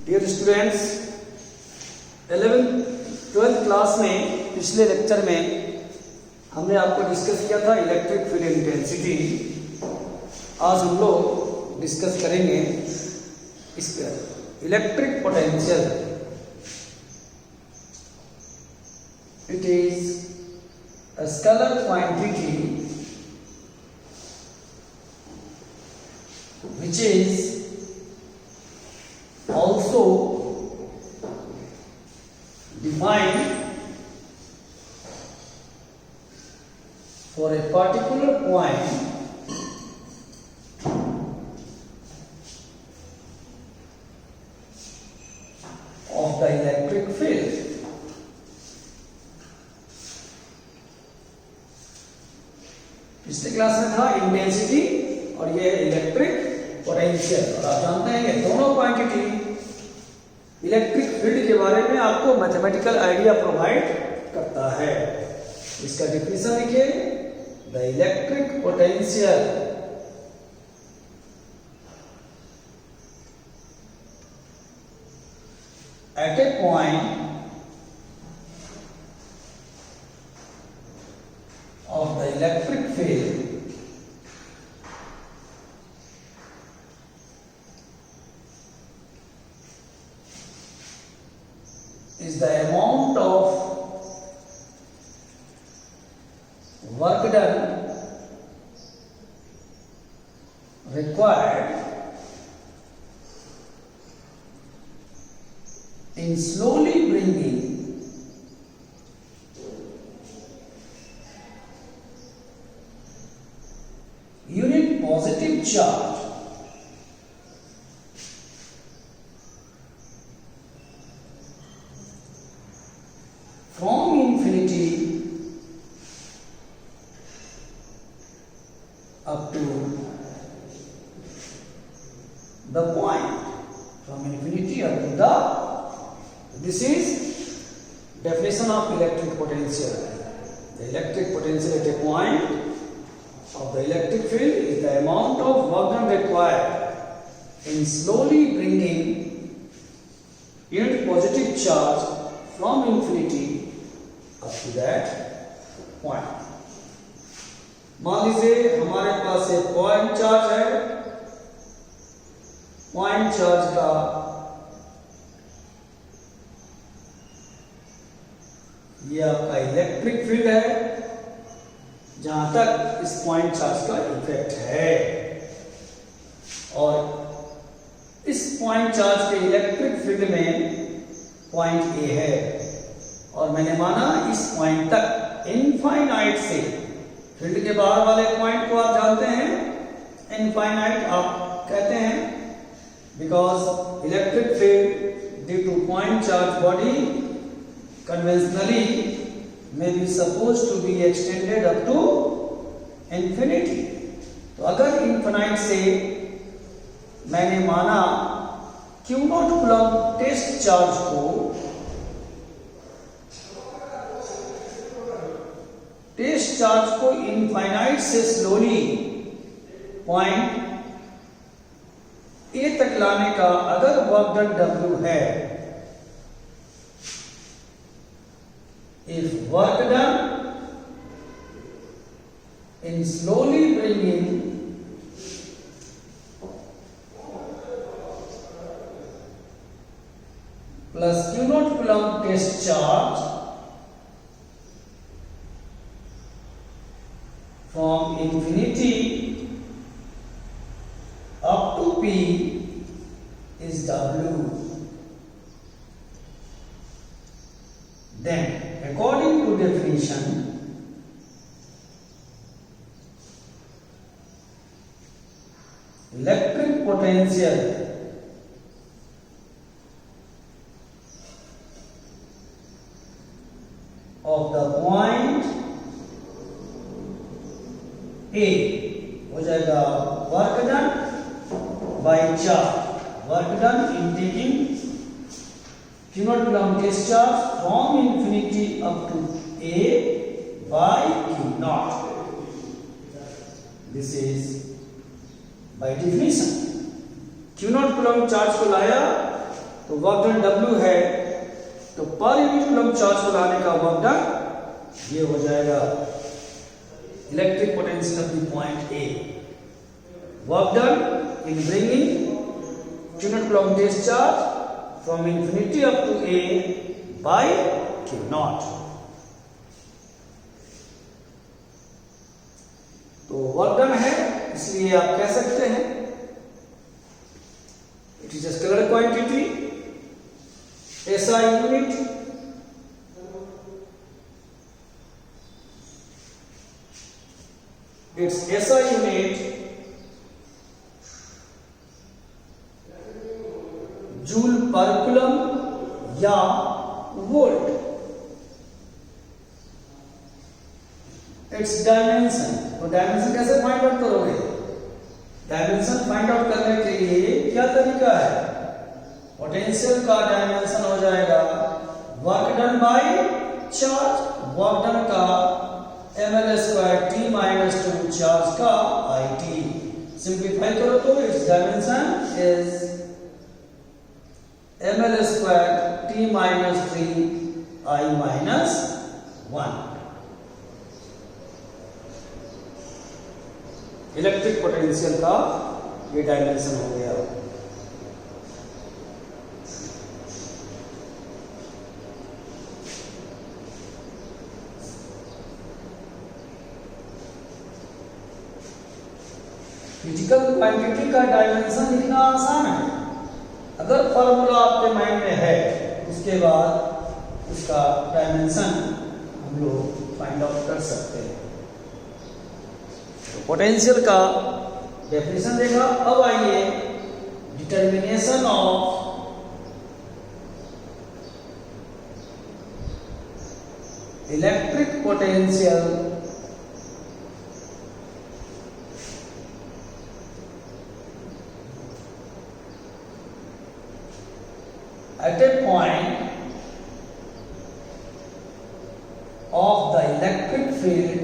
Dear students, 11th-12th class में पिछले lecture में हमने आपको डिस्कस किया था इलेक्ट्रिक फील्ड इंटेंसिटी। आज हम लोग डिस्कस करेंगे इस पर electric potential. It is a scalar quantity which is also defined for a particular point of the electric field. पिछले क्लास में था इंटेंसिटी और ये इलेक्ट्रिक पोटेंशियल, और आप जानते हैं कि दोनों क्वांटिटी इलेक्ट्रिक फील्ड के बारे में आपको मैथमेटिकल आइडिया प्रोवाइड करता है। इसका डेफिनेशन लिखिए, the electric potential at A point of the electric field is the amount of work done required in slowly bringing unit positive charge from infinity up to the point, from infinity up to the, this is definition of electric potential. The electric potential at a point of the electric field is the amount of work done required in slowly bringing unit positive charge from infinity up to that point. मान लीजिए हमारे पास एक point charge है। Point charge का ये आपका electric field है जहां तक इस पॉइंट चार्ज का इफेक्ट है, और इस पॉइंट चार्ज के इलेक्ट्रिक फील्ड में पॉइंट ए है, और मैंने माना इस पॉइंट तक इनफाइनाइट से, फील्ड के बाहर वाले पॉइंट को आप जानते हैं इनफाइनाइट आप कहते हैं, because electric field due two point charge body conventionally may be supposed to be extended up to infinity. तो अगर इनफिनाइट से मैंने माना Q not coulomb test charge को इनफाइनाइट से स्लोली पॉइंट ए तक लाने का अगर वर्क डन W है, if work done in slowly bringing plus Q naught coulomb test charge from infinity up to P is W. Then according to definition, electric potential of the point A हो जाएगा work done by charge, work done in taking Q naught coulomb test charge from infinity up to A by Q naught. This is by definition. Q not coulomb charge को लाया तो work done W है, तो per unit coulomb charge को लाने का work done ये हो जाएगा electric potential of the point A। Work done in bringing unit coulomb discharge from infinity up to A by Q not. तो वर्क डन है, इसलिए आप कह सकते हैं it is a scalar quantity, SI unit, its SI unit joule per coulomb या volt. It's dimension, तो dimension कैसे फाइंड आउट करोगे? डायमेंशन फाइंड आउट करने के लिए क्या तरीका है? पोटेंशियल का डायमेंशन हो जाएगा work done by charge, work done का ml² t - 2 चार्ज का it। सिंप्लीफाई करो तो it's dimension is ml² t - 3 I - 1। Electric potential का ये डायमेंशन हो गया। फिजिकल क्वांटिटी का डायमेंशन लिखना आसान है। अगर फॉर्मूला आपके माइंड में है, उसके बाद उसका डायमेंशन हम लोग फाइंड आउट कर सकते हैं। तो पोटेंशियल का डेफिनेशन देखा। अब आइए determination of electric potential at a point of the electric field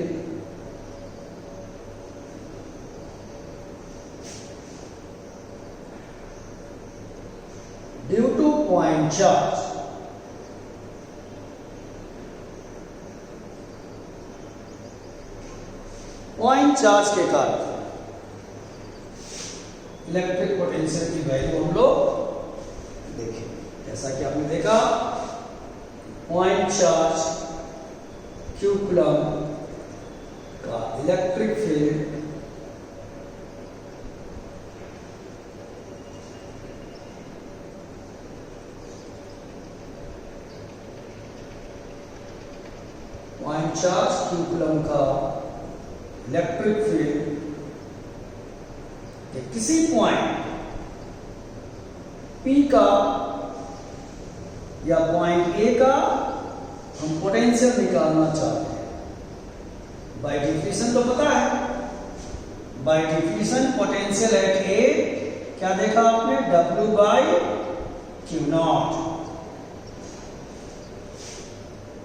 due to point charge। Point charge के कारण इलेक्ट्रिक पोटेंशियल की वैल्यू हम लोग देखें। जैसा कि आपने देखा पॉइंट चार्ज Q कूलम्ब का electric field point charge Q coulomb का इलेक्ट्रिक फील्ड किसी पॉइंट P का या पॉइंट A का हम पोटेंशियल निकालना चाहते हैं। बाय डिफिनेशन तो पता है, by definition potential at A क्या देखा आपने? W by Q not.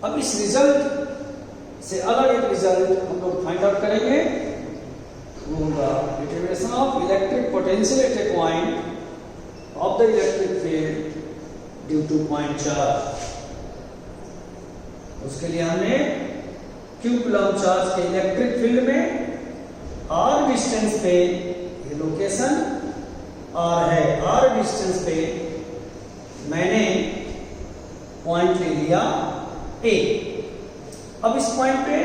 अब इस रिजल्ट से अलग एक रिजल्ट हम लोग फाइंड आउट करेंगे, वो होगा determination of electric potential at A point of the electric field due two point charge. उसके लिए हमने Q कूलम्ब चार्ज के इलेक्ट्रिक फील्ड में r डिस्टेंस पे, ये लोकेशन r है, r डिस्टेंस पे मैंने पॉइंट ले लिया A। अब इस पॉइंट पे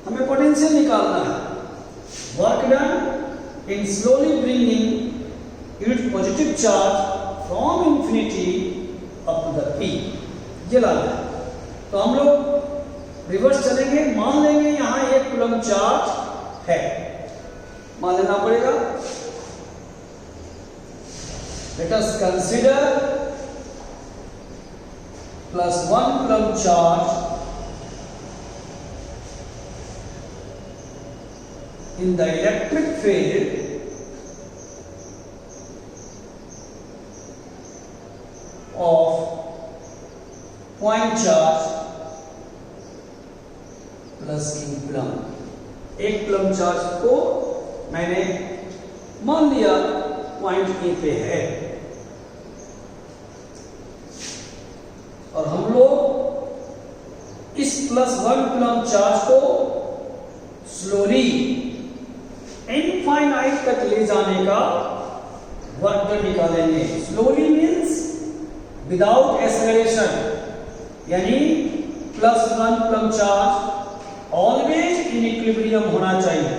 हमें पोटेंशियल निकालना है। Work done in slowly bringing unit positive charge from infinity up to the P, ये लाना है। तो हम लोग रिवर्स चलेंगे, मान लेंगे यहां 1 कूलम्ब चार्ज है, मान लेना पड़ेगा। Let us consider +1 coulomb charge in the electric field of point charge plus Q coulomb. 1 coulomb charge को मैंने मान लिया पॉइंट ए पे है। +1 कूलम चार्ज को स्लोली इनफाइनाइट तक ले जाने का वर्क डन निकालेंगे। स्लोली मीन्स विदाउट एक्सेलरेशन, यानी +1 coulomb charge always in equilibrium होना चाहिए।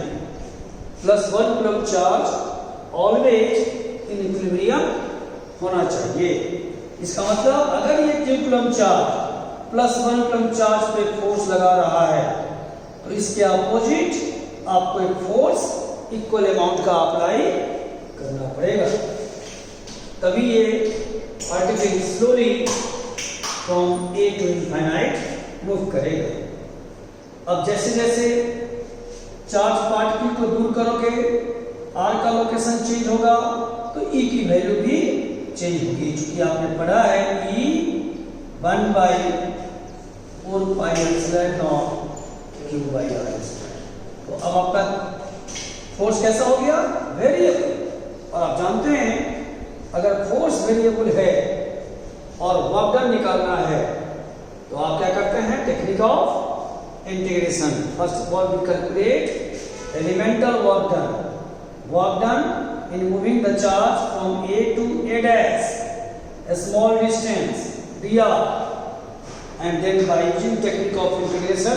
+1 coulomb charge always in equilibrium होना चाहिए। इसका मतलब अगर ये q coulomb charge +1 coulomb charge पे फोर्स लगा रहा है तो इसके अपोजिट आपको एक फोर्स इक्वल अमाउंट का अप्लाई करना पड़ेगा, तभी ये particle slowly from A to infinite move करेगा। अब जैसे जैसे चार्ज पार्टिकल को दूर करोगे r का लोकेशन चेंज होगा तो e की वैल्यू भी चेंज होगी। चूंकि आपने पढ़ा है e 1/4πε0 q/r²। तो अब आपका फोर्स कैसा हो गया? वेरिएबल। और आप जानते हैं अगर फोर्स वेरिएबल है और वर्क डन निकालना है तो आप क्या करते हैं? Technique of integration. First of all we calculate elemental work done. Work done in moving the charge from A to A dash, a small distance dr, and then by using technique of integration,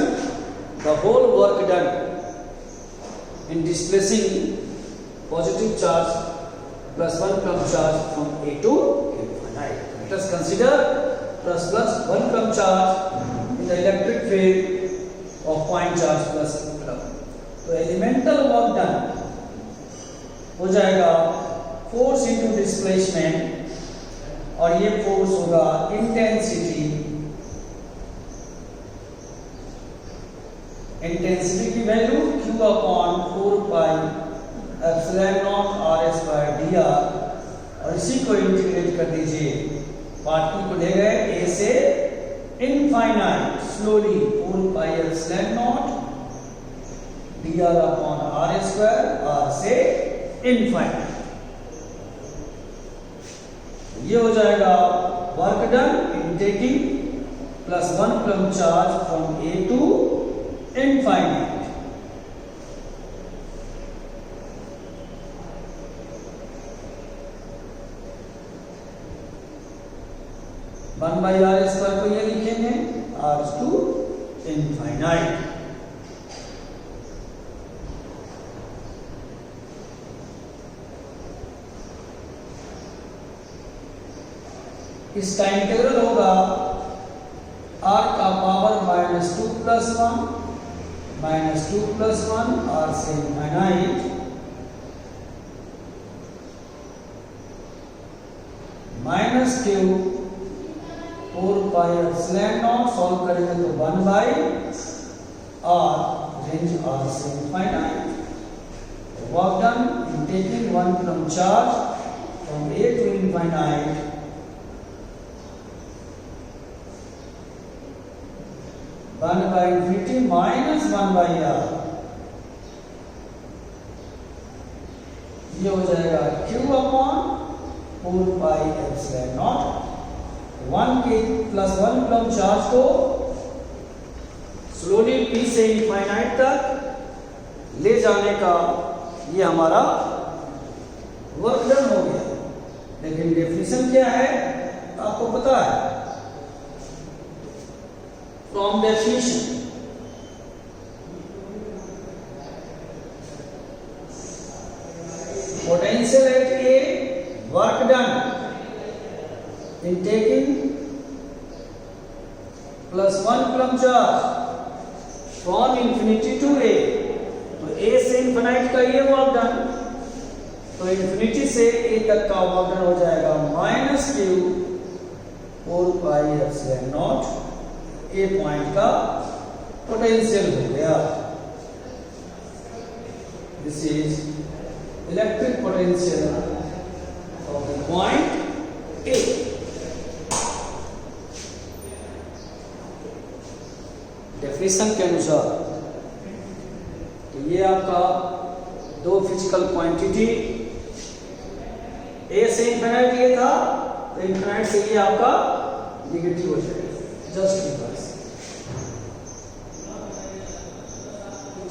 the whole work done in displacing positive charge +1 coulomb charge from A to infinite. Let us consider +1 coulomb charge in the electric field of point charge +1 coulomb. तो elemental work done हो जाएगा force into displacement, और ये force होगा intensity की value q/4πε0 और इसी को इंटीग्रेट कर दीजिए। पार्टिकल को ले गए a से इनफाइनाइट स्लोली 4πε0 dr/r², r से इनफाइनाइट। ये हो जाएगा work done in taking +1 coulomb charge from A to infinite. One by r² को ये लिखेंगे r टू इनफाइनाइट। इसका इंटीग्रल होगा r का पावर -2 + 1 r से इनफाइनाइट -q 4πε0 सॉल्व करेंगे तो 1/r रेंज r से infinite. Work done in taking 1 coulomb charge from A to infinite 1/∞ minus 1/r, ये हो जाएगा q/4πε0। 1 के +1 कूलम चार्ज को स्लोली p से इनफाइनाइट तक ले जाने का ये हमारा वर्क डन हो गया। लेकिन डेफिनेशन क्या है आपको पता है? From definition, potential at A, work done in taking +1 coulomb charge from infinity to A, तो A से इनफिनाइट का ये वर्क डन, तो इन्फिनिटी से A तक का वर्क डन हो जाएगा -q 4πε0। ए पॉइंट का पोटेंशियल हो गया। This is electric potential of the point A. Definition के अनुसार तो ये आपका दो फिजिकल क्वांटिटी ए से इनफिनाइट ये था, तो इनफिनाइट से ये आपका नेगेटिव हो जाएगा जस्ट बिकॉज।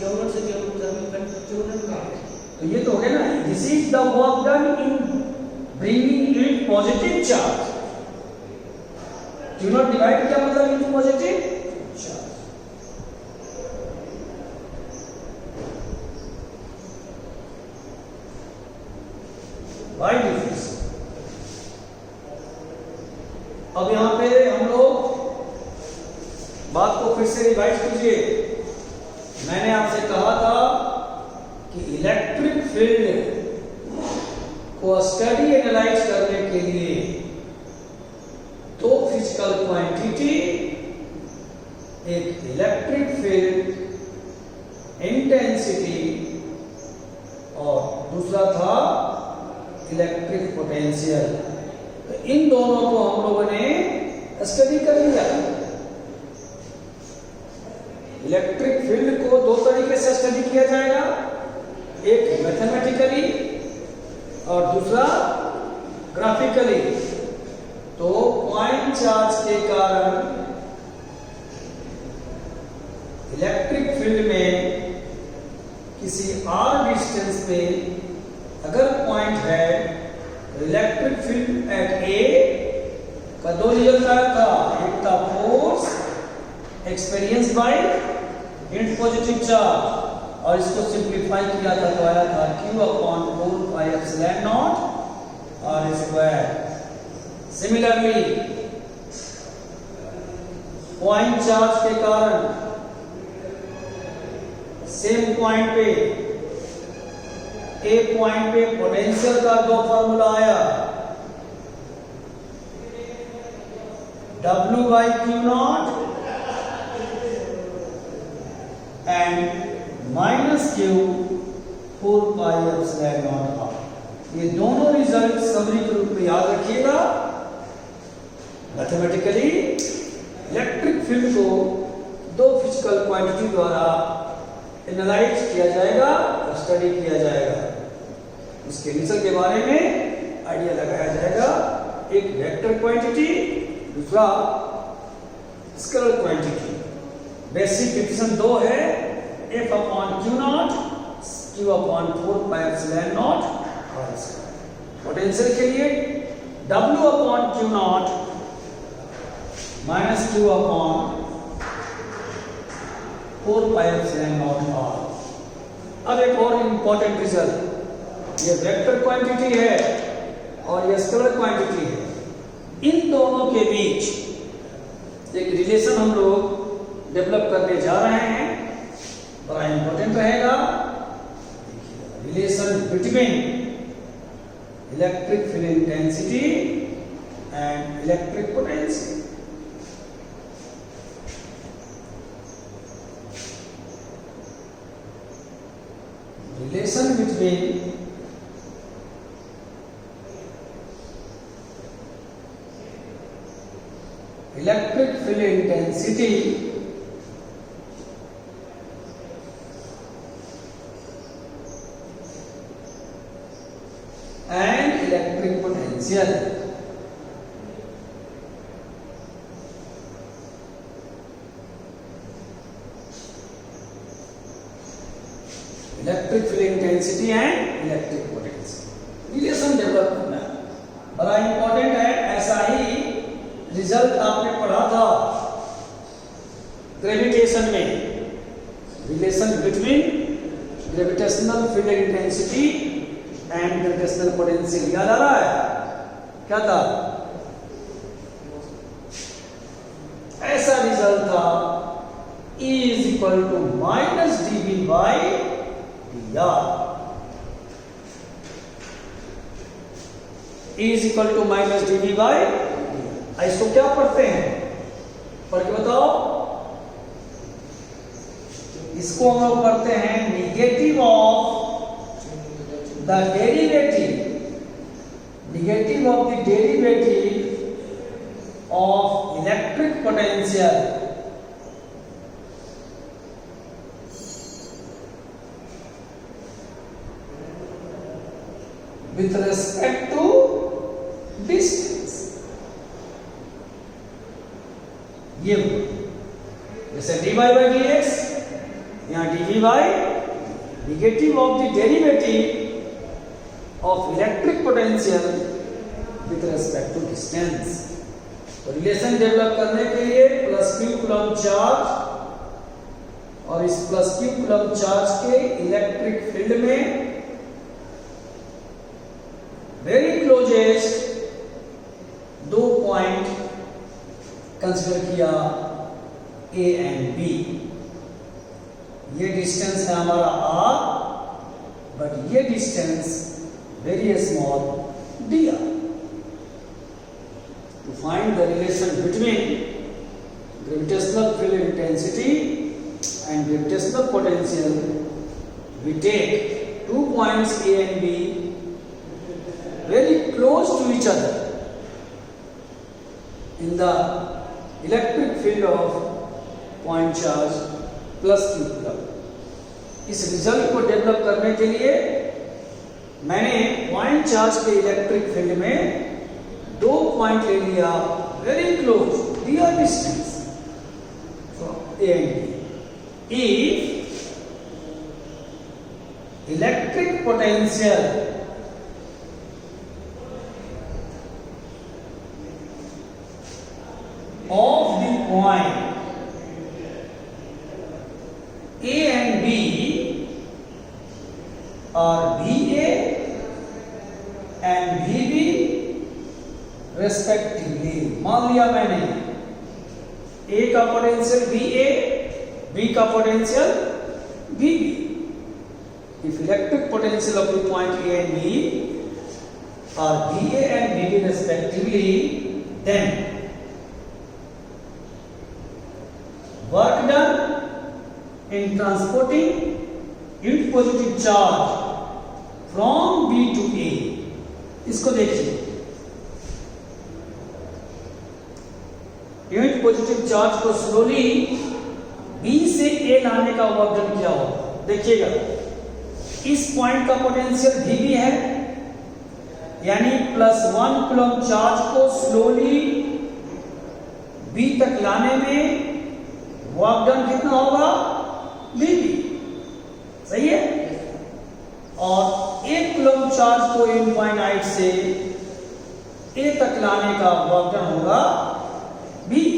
54 से 54 का है। तो ये तो हो गया ना, this is the work done in bringing it positive charge. Q naught divide क्या मतलब into positive charge. Y difference. अब यहां पे हम लोग बात को फिर से रिवाइज कीजिए। मैंने आपसे कहा था कि इलेक्ट्रिक फील्ड को स्टडी एनालाइज करने के लिए दो फिजिकल क्वांटिटी, एक इलेक्ट्रिक फील्ड इंटेंसिटी और दूसरा था इलेक्ट्रिक पोटेंशियल। तो इन दोनों को हम लोगों ने स्टडी कर लिया। इलेक्ट्रिक फील्ड को दो तरीके से स्टडी किया जाएगा, एक मैथमेटिकली और दूसरा ग्राफिकली। तो पॉइंट चार्ज के कारण इलेक्ट्रिक फील्ड में किसी r डिस्टेंस पे अगर पॉइंट है तो इलेक्ट्रिक फील्ड एट A का दो रिजल्ट आया था। एक था force experience by it positive charge और इसको सिंप्लीफाई किया था तो आया था Q upon 4 pi epsilon not r square. Similarly point charge के कारण सेम पॉइंट पे एक पॉइंट पे पोटेंशियल का दो फॉर्मूला आया, W by Q naught and minus Q 4 pi epsilon not r। ये दोनों रिजल्ट समरी के रूप में याद रखिएगा। मैथमेटिकली इलेक्ट्रिक फील्ड को दो फिजिकल क्वांटिटी द्वारा एनालाइज किया जाएगा और स्टडी किया जाएगा। उसके रिजल्ट के बारे में आइडिया लगाया जाएगा। एक वेक्टर क्वांटिटी, दूसरा स्केलर क्वांटिटी। बेसिक डिफिनेशन दो है, F upon Q not, Q upon 4 pi epsilon not r square. Potential के लिए W upon Q not minus Q upon 4 pi epsilon not r। अब एक और इंपॉर्टेंट रिजल्ट, ये vector quantity है और ये स्केलर क्वांटिटी है। इन दोनों के बीच एक रिलेशन हम लोग डेवलप करने जा रहे हैं, बड़ा इंपॉर्टेंट रहेगा। Relation between electric field intensity and electric potential. Relation between electric field intensity and electric potential। Electric field intensity and electric potential relation develop करना बड़ा इंपॉर्टेंट है। ऐसा ही रिजल्ट आपने पढ़ा था ग्रेविटेशन में, relation between gravitational field intensity and gravitational potential. याद आ रहा है क्या था? ऐसा रिजल्ट था E is equal to minus dV by dr। E is equal to minus dV by dr। इसको क्या पढ़ते हैं? पढ़ के बताओ। इसको हम लोग पढ़ते हैं negative of the derivative, negative of the derivative of electric potential with respect to distance। ये जैसे dy by dx यहाँ dv by negative of the derivative of electric potential with respect to distance. तो relation develop करने के लिए plus Q coulomb charge और इस plus Q coulomb charge के इलेक्ट्रिक फील्ड में वेरी क्लोजेस्ट दो पॉइंट कंसीडर किया ए एंड बी. ये डिस्टेंस है हमारा r, बट ये distance very small dr. To find the relation between gravitational field intensity and gravitational potential, we take 2 points A and B very close to each other in the electric field of point charge plus q coulomb. इस result को develop करने के लिए मैंने point charge के electric field में दो point ले लिया very close dear distance from A and B. If electric potential of the point A and B are VA and VB respectively. मान लिया मैंने A का पोटेंशियल VA, B का potential VB. If electric potential of the point A and B are VA and VB respectively, then work done in transporting unit positive charge from B to A. इसको देखिए, unit positive charge को slowly B से A लाने का work done किया होगा. देखिएगा, इस पॉइंट का पोटेंशियल VB है, यानी +1 कूलम चार्ज को स्लोली B तक लाने में वर्क डन कितना होगा? VB. सही है. और 1 कूलम चार्ज को इनफाइनाइट से A तक लाने का वर्क डन होगा VB.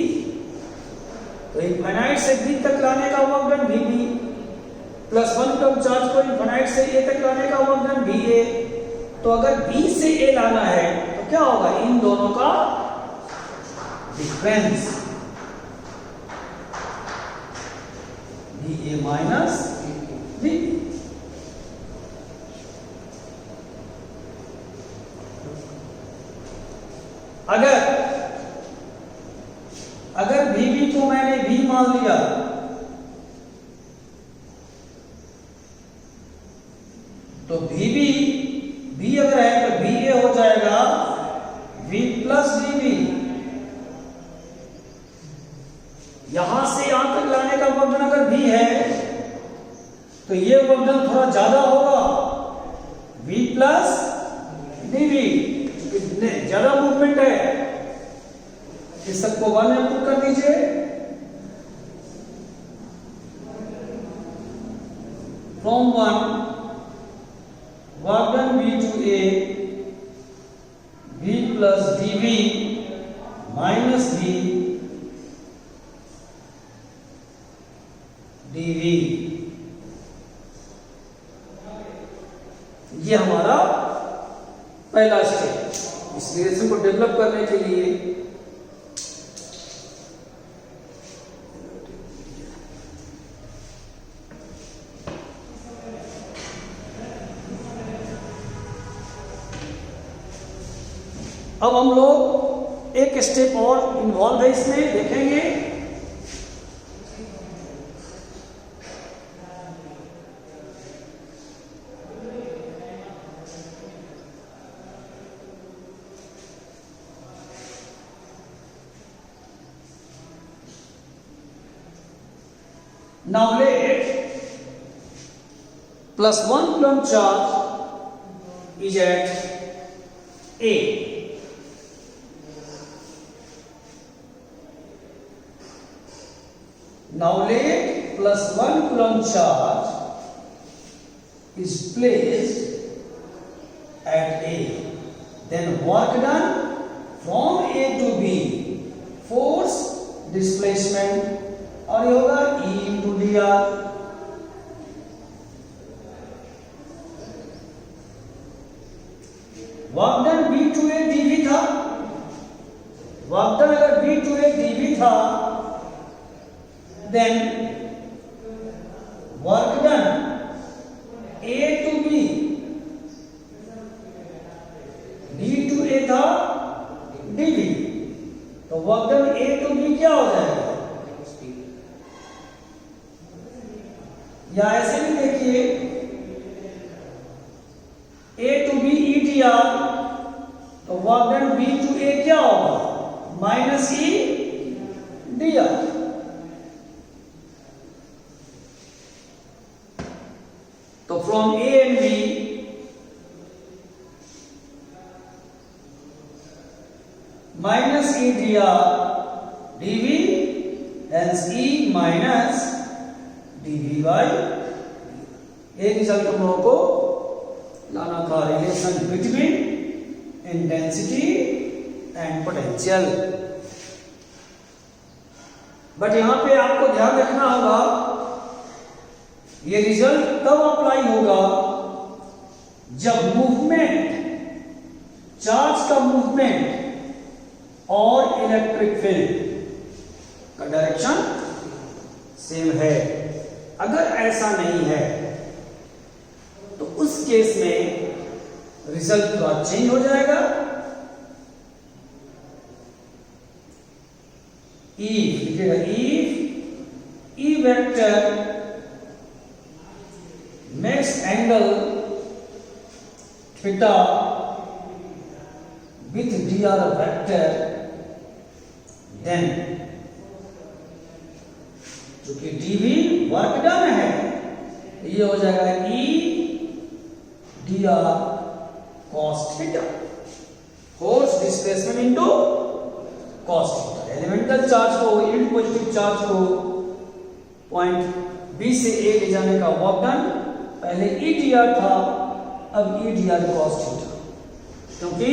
तो इनफाइनाइट से B तक लाने का work done VB, +1 coulomb charge को इनफाइनाइट से A तक लाने का वर्क डन VA. तो अगर B से A लाना है तो क्या होगा? इन दोनों का डिफरेंस VA माइनस VB. अगर VB को मैंने V मान लिया तो B अगर है तो VA हो जाएगा V प्लस VB. यहां से यहां तक लाने का वर्कडन अगर V है तो ये वर्कडन थोड़ा ज्यादा होगा V प्लस VB. कितने ज्यादा मूवमेंट है, इस सबको 1 में पुट कर दीजिए. From 1 work done B to A, V plus DV minus V DV. ये हमारा पहला स्टेप. इस रिलेशन को डेवलप करने के लिए अब हम लोग एक स्टेप और इन्वॉल्व है इसमें, देखेंगे. Now let +1 coulomb charge is at A. Now let plus 1 coulomb charge is placed at A, then work done from A to B, force displacement, और ये होगा E into dr. Work done B to A dV था, work done अगर B to A dV था, then work done A to B, D to A था dV, तो work done A to B क्या हो जाएगा? या ऐसे भी देखिए A to B EDR, तो work done B to A क्या होगा? Minus E dr. तो from A and B minus E dr dV, hence E minus dV by एक रिजल्ट हम लोगों को लाना था, relation between intensity and potential. But यहां पे आपको ध्यान रखना होगा, ये रिजल्ट तब अप्लाई होगा जब मूवमेंट, चार्ज का मूवमेंट और इलेक्ट्रिक फील्ड का डायरेक्शन सेम है। अगर ऐसा नहीं है तो उस केस में रिजल्ट थोड़ा चेंज हो जाएगा। लिखिएगा if E vector makes angle theta with dr vector, then चूंकि dv वर्क डन है, ये हो जाएगा E dr cos theta, force displacement into cos theta। Elemental charge को, यूनिट पॉजिटिव चार्ज को पॉइंट B से A ले जाने का वर्क डन पहले E dr था, अब E dr cos theta, क्योंकि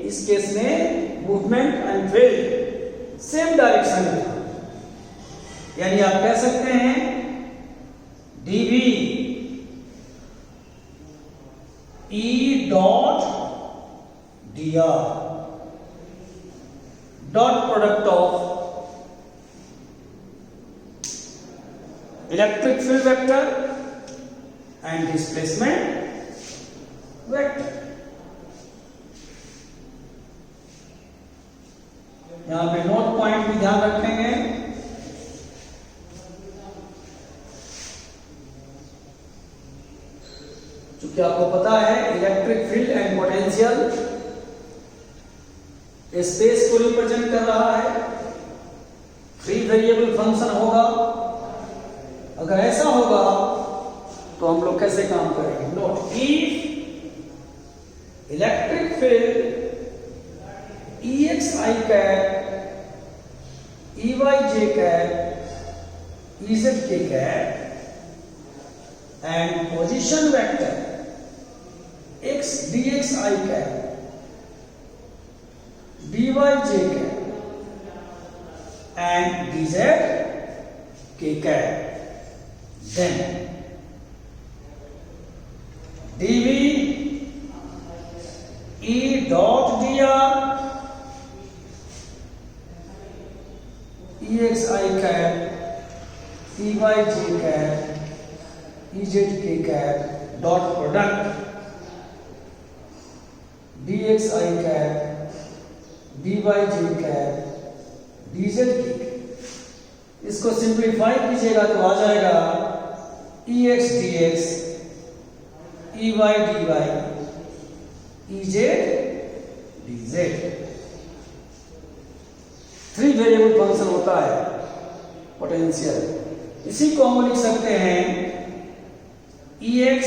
इस केस में movement and field same direction में था। यानी आप कह सकते हैं dV E dot dr dot product of electric field vector and displacement vector. यहां पे नोट पॉइंट भी ध्यान रखेंगे। क्योंकि आपको पता है electric field and potential space को रिप्रेजेंट कर रहा है, फ्री वेरिएबल फंक्शन होगा। अगर ऐसा होगा तो हम लोग कैसे काम करेंगे? Note, if electric field EXI cap, EYJ cap, EZK cap and position vector X DXI cap, DYJ cap and DZK cap, then dV E dot dr EXI cap, EYJ cap, EZK cap dot product DXI cap, DYJ cap, DZK cap। इसको simplify कीजिएगा तो आ जाएगा EX DX, EY DY, EZ DZ। Three variable function होता है potential. इसी को हम लिख सकते हैं EX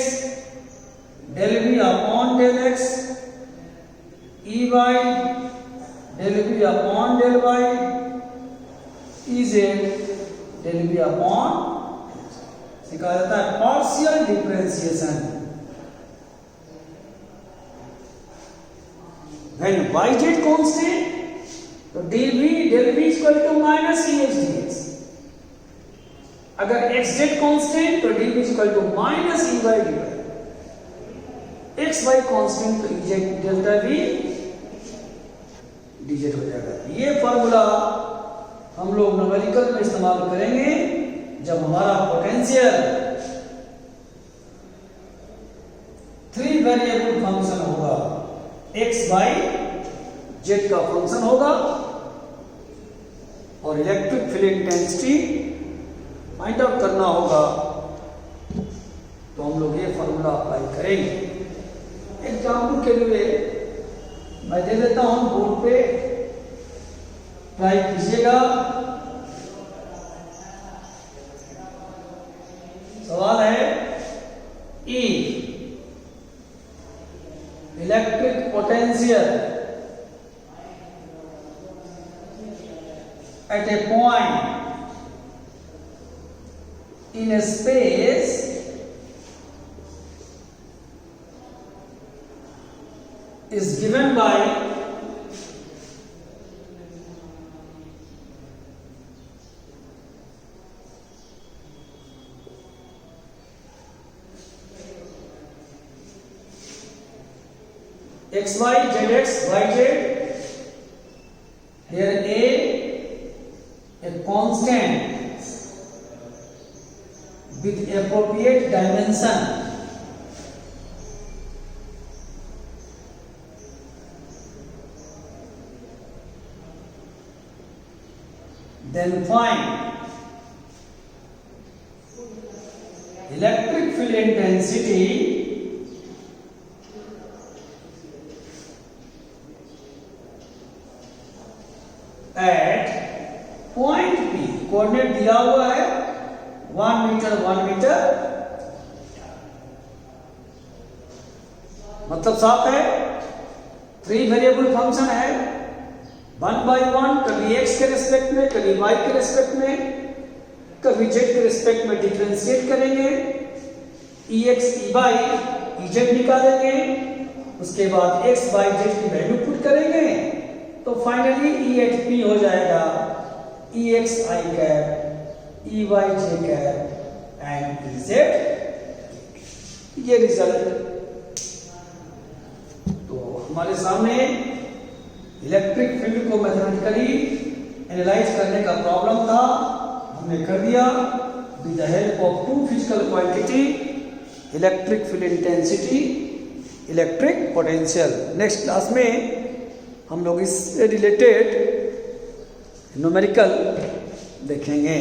del V upon del X, EY del V upon del Y, EZ del V upon इसे कहा जाता है partial differentiation. When yz constant तो del v equal to minus EX dx। अगर xz कांस्टेंट तो del v equal to minus EY dy। xy constant तो EZ delta v dz हो जाएगा। ये फार्मूला हम लोग न्यूमेरिकल में इस्तेमाल करेंगे जब हमारा पोटेंशियल 3 वेरिएबल फंक्शन होगा, x y z का फंक्शन होगा और electric field intensity find out करना होगा, तो हम लोग ये फॉर्मूला अप्लाई करेंगे। एग्जाम्पल के लिए मैं दे देता हूं, बोर्ड पे ट्राई कीजिएगा। सवाल है E electric potential at a point in a space is given by xy zx yz, here a constant with appropriate dimension, then find electric field intensity at point P। Coordinate दिया हुआ है 1 metre 1 metre, मतलब साफ है 3 variable function है 1 by 1, कभी x के respect में, कभी y के रिस्पेक्ट में, कभी z के रिस्पेक्ट में डिफरेंशिएट करेंगे, ex ey ez निकालेंगे, उसके बाद x y z की वैल्यू पुट करेंगे, तो फाइनली E एट P हो जाएगा Ex I cap Ey j cap and Ez। ये रिजल्ट तो हमारे सामने इलेक्ट्रिक फील्ड को मैथमेटिकली एनालाइज करने का प्रॉब्लम था, हमने कर दिया with the help of 2 physical quantity, electric field intensity, electric potential. Next class में हम लोग इससे रिलेटेड न्यूमेरिकल देखेंगे।